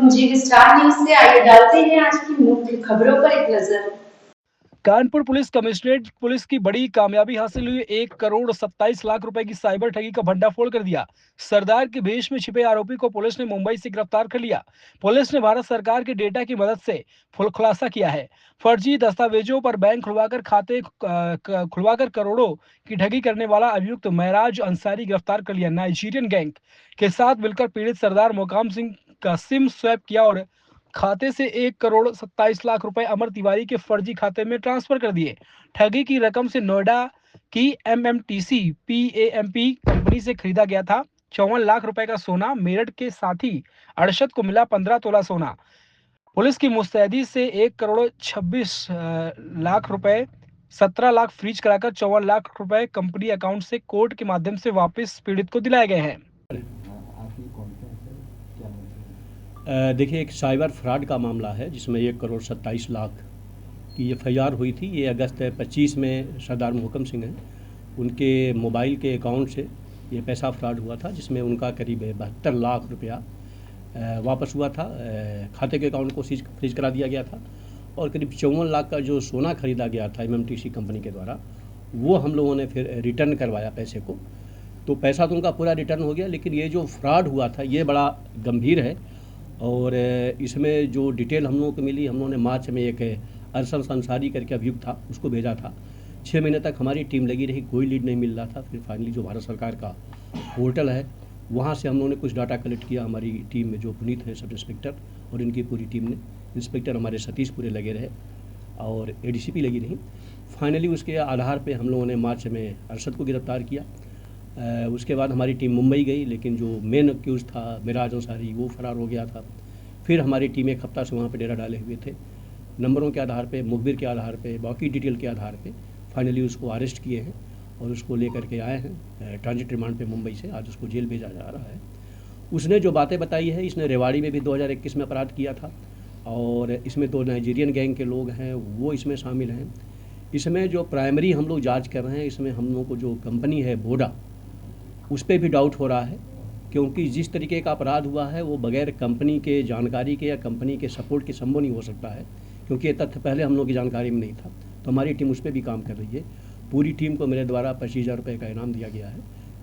जी star news से आइए डालते हैं आज की मुख्य खबरों पर एक नजर। कानपुर पुलिस कमिश्नरेट पुलिस की बड़ी कामयाबी हासिल हुई। 1 करोड़ 27 लाख रुपए की साइबर ठगी का भंडाफोड़ कर दिया। सरदार के भेष में छिपे आरोपी को पुलिस ने मुंबई से गिरफ्तार कर लिया। पुलिस ने भारत सरकार के डेटा की मदद से खुलासा किया है। फर्जी दस्तावेजों पर बैंक खुलवाकर खाते खुलवाकर करोड़ों की ठगी करने वाला अभियुक्त महराज अंसारी गिरफ्तार कर लिया। नाइजीरियन गैंग के साथ मिलकर पीड़ित सरदार मोकाम सिंह का सिम स्वैप किया और खाते से 1 करोड़ 27 लाख रुपए अमर तिवारी के फर्जी खाते में ट्रांसफर कर दिए। ठगी की रकम से नोएडा की एमएमटीसी पीएएमपी कंपनी से खरीदा गया था 54 लाख रुपए का सोना। मेरठ के साथी अरशद को मिला 15 तोला सोना। पुलिस की मुस्तैदी से 1 करोड़ 26 लाख रुपए 17 लाख फ्रीज कराकर 54 लाख रुपए कंपनी अकाउंट से कोर्ट के माध्यम से वापस पीड़ित को दिलाए गए हैं। देखिए, एक साइबर फ्रॉड का मामला है जिसमें 1 करोड़ 27 लाख की FIR हुई थी। ये अगस्त 25 में सरदार मोहकम सिंह हैं, उनके मोबाइल के अकाउंट से ये पैसा फ्रॉड हुआ था, जिसमें उनका करीब 72 लाख रुपया वापस हुआ था। खाते के अकाउंट को फ्रीज करा दिया गया था और करीब 54 लाख का जो सोना खरीदा गया था MMTC कंपनी के द्वारा, वो हम लोगों ने फिर रिटर्न करवाया पैसे को। तो पैसा तो उनका पूरा रिटर्न हो गया, लेकिन ये जो फ्रॉड हुआ था ये बड़ा गंभीर है। और इसमें जो डिटेल हम लोगों को मिली, हम लोगों ने मार्च में एक अरशद अंसारी करके अभियुक्त था, उसको भेजा था। 6 महीने तक हमारी टीम लगी रही, कोई लीड नहीं मिल रहा था। फिर फाइनली जो भारत सरकार का पोर्टल है, वहाँ से हम लोगों ने कुछ डाटा कलेक्ट किया। हमारी टीम में जो पुनीत है सब इंस्पेक्टर और इनकी पूरी टीम ने, इंस्पेक्टर हमारे सतीश पूरे लगे रहे और ADCP लगी रही। फाइनली उसके आधार पर हम लोगों ने मार्च में अरशद को गिरफ्तार किया। उसके बाद हमारी टीम मुंबई गई, लेकिन जो मेन अक्यूज़ था महराज अंसारी, वो फरार हो गया था। फिर हमारी टीम एक हफ्ता से वहाँ पे डेरा डाले हुए थे। नंबरों के आधार पे, मुखबिर के आधार पे, बाकी डिटेल के आधार पे फाइनली उसको अरेस्ट किए हैं और उसको लेकर के आए हैं ट्रांजिट रिमांड पे मुंबई से। आज उसको जेल भेजा जा रहा है। उसने जो बातें बताई है, इसने रेवाड़ी में भी 2021 में अपराध किया था और इसमें 2 नाइजीरियन गैंग के लोग हैं, वो इसमें शामिल हैं। इसमें जो प्राइमरी हम लोग जाँच कर रहे हैं, इसमें हम लोग को जो कंपनी है वोडा, उस पर भी डाउट हो रहा है, क्योंकि जिस तरीके का अपराध हुआ है वो बगैर कंपनी के जानकारी के या कंपनी के सपोर्ट के संभव नहीं हो सकता है, क्योंकि ये तथ्य पहले हम लोग की जानकारी में नहीं था। तो हमारी टीम उस पर भी काम कर रही है। पूरी टीम को मेरे द्वारा 25,000 रुपये का इनाम दिया गया है।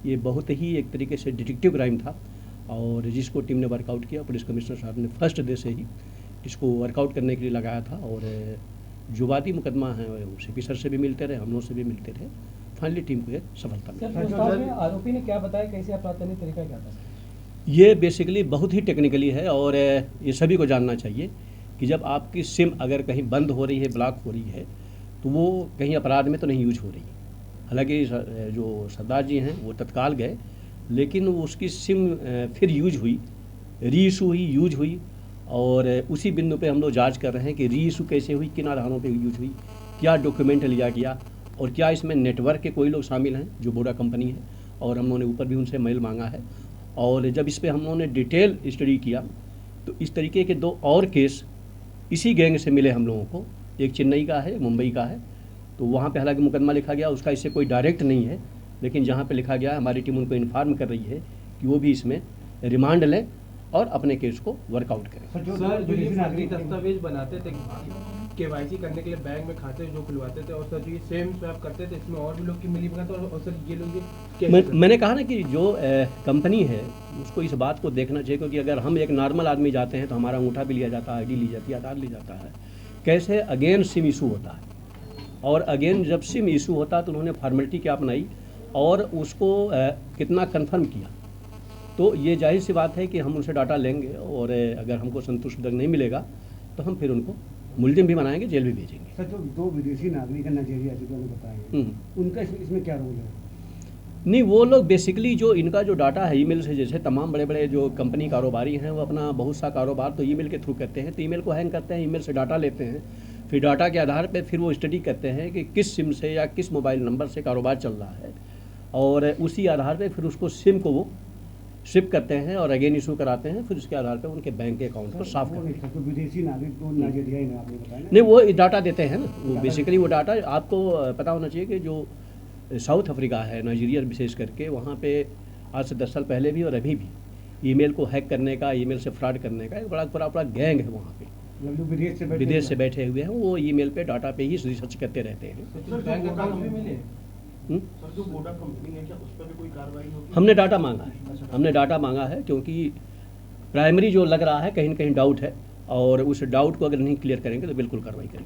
ये बहुत ही एक तरीके से डिटेक्टिव क्राइम था और जिसको टीम ने वर्कआउट किया। पुलिस कमिश्नर साहब ने फर्स्ट डे से ही इसको वर्कआउट करने के लिए लगाया था और जो वादी मुकदमा है वो CP सर से भी मिलते रहे, हम लोग से भी मिलते रहे। फाइनली टीम को ये सफलता मिली। आरोपी ने क्या बताया, कैसे अपराध करने का तरीका क्या था? ये बेसिकली बहुत ही टेक्निकली है और ये सभी को जानना चाहिए कि जब आपकी सिम अगर कहीं बंद हो रही है, ब्लॉक हो रही है, तो वो कहीं अपराध में तो नहीं यूज हो रही। हालांकि जो सरदार जी हैं वो तत्काल गए, लेकिन उसकी सिम फिर यूज हुई, री इशू हुई, यूज हुई और उसी बिंदु पे हम लोग जांच कर रहे हैं कि री इशू कैसे हुई, किन आधारों पे यूज हुई, क्या डॉक्यूमेंट लिया गया और क्या इसमें नेटवर्क के कोई लोग शामिल हैं जो वोडा कंपनी है। और हम लोगों ने ऊपर भी उनसे मेल मांगा है और जब इस पर हम लोगों ने डिटेल स्टडी किया तो इस तरीके के 2 और केस इसी गैंग से मिले हम लोगों को। एक चेन्नई का है, मुंबई का है। तो वहाँ पे हालांकि मुकदमा लिखा गया, उसका इससे कोई डायरेक्ट नहीं है, लेकिन जहाँ पे लिखा गया हमारी टीम उनको इन्फॉर्म कर रही है कि वो भी इसमें रिमांड लें और अपने केस को वर्कआउट करें। सर, जो ये फर्जी दस्तावेज बनाते थे KYC करने के लिए बैंक में खाते जो खुलवाते थे और सर ये सेम स्वैप करते थे, इसमें और भी लोग की मिली भगत और सर ये लोग मैंने कहा ना कि जो कंपनी है उसको इस बात को देखना चाहिए, क्योंकि अगर हम एक नॉर्मल आदमी जाते हैं तो हमारा अंगूठा भी लिया जाता है, ID ली जाती है, आधार ली जाता है। कैसे अगेन सिम इशू होता है और अगेन जब सिम इशू होता है तो उन्होंने फॉर्मेलिटी क्या अपनाई और उसको कितना कन्फर्म किया। तो ये जाहिर सी बात है कि हम उनसे डाटा लेंगे और अगर हमको संतुष्टिजनक नहीं मिलेगा तो हम फिर उनको मुलजिम भी बनाएंगे, जेल भी भेजेंगे। सर, जो 2 विदेशी नागरिक हैं नाइजीरिया से, जो बताएंगे उनका इसमें क्या रोल है? नहीं, वो लोग बेसिकली जो इनका जो डाटा है ईमेल से, जैसे तमाम बड़े बड़े जो कंपनी कारोबारी हैं वो अपना बहुत सा कारोबार तो ईमेल के थ्रू करते हैं। तो ईमेल को हैंग करते हैं, ईमेल से डाटा लेते हैं, फिर डाटा के आधार पर फिर वो स्टडी करते हैं कि किस सिम से या किस मोबाइल नंबर से कारोबार चल रहा है और उसी आधार पर फिर उसको सिम को वो शिप करते हैं और अगेन इशू कराते हैं। फिर उसके आधार पर उनके बैंक के अकाउंट को साफ करते हैं। तो विदेशी नागरिक तो नाइजीरियाई ने आपने बताया नहीं, वो डाटा देते हैं ना, वो बेसिकली वो डाटा आपको पता होना चाहिए कि जो साउथ अफ्रीका है, नाइजीरिया विशेष करके, वहाँ पे आज से 10 साल पहले भी और अभी भी ईमेल को हैक करने का, ईमेल से फ्रॉड करने का एक बड़ा गैंग है वहाँ पे। मतलब जो विदेश से बैठे हुए हैं, वो ईमेल पे डाटा पे ही रिसर्च करते रहते हैं। सर बैंक अकाउंट भी मिले सर जो वोडा कंपनी है क्या उस पर भी कोई कार्रवाई होगी? हमने डाटा मांगा है क्योंकि प्राइमरी जो लग रहा है कहीं न कहीं डाउट है, और उस डाउट को अगर नहीं क्लियर करेंगे तो बिल्कुल कार्रवाई करेंगे।